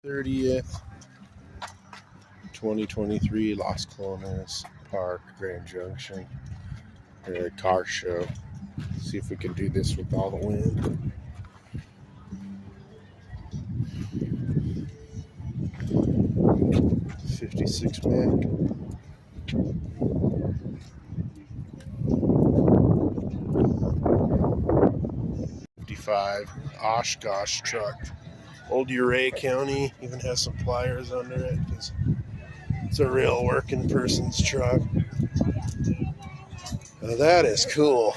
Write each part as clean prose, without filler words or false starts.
30th, 2023, Las Colones Park, Grand Junction. A car show. See if we can do this with all the wind. '56 Mac. '55 Oshkosh truck. Old Ouray County, even has some pliers under it because it's a real working person's truck. Now that is cool.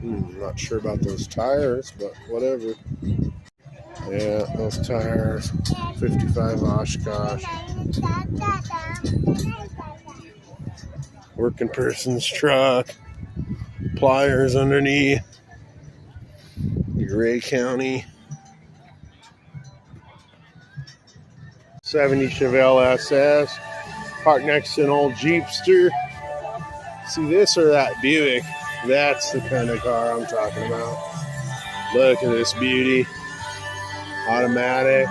Not sure about those tires, but whatever. Yeah, those tires. 55 Oshkosh. Working person's truck. Pliers underneath. Ouray County. 70 Chevelle SS. Parked next to an old Jeepster. See this or that Buick? That's the kind of car I'm talking about. Look at this beauty. Automatic.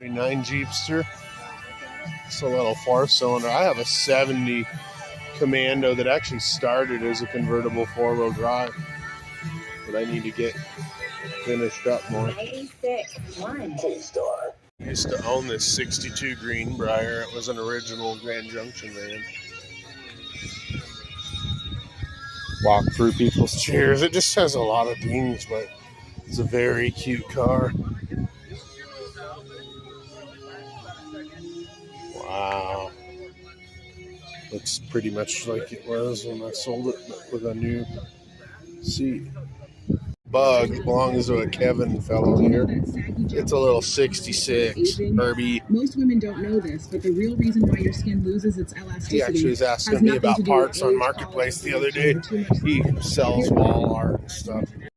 9 Jeepster. It's a little 4-cylinder. I have a 70 Commando that actually started as a convertible 4-wheel drive. But I need to get finished up more. 96 1. I used to own this 62 Greenbrier. It was an original Grand Junction van. Walk through people's chairs. It just has a lot of dings, but it's a very cute car. Wow. Looks pretty much like it was when I sold it, but with a new seat. Bug belongs to a Kevin fellow here. It's a little 66 Herbie. Most women don't know this, but the real reason why your skin loses its elasticity. He actually was asking me about parts on Marketplace the other day. He sells wall art and stuff.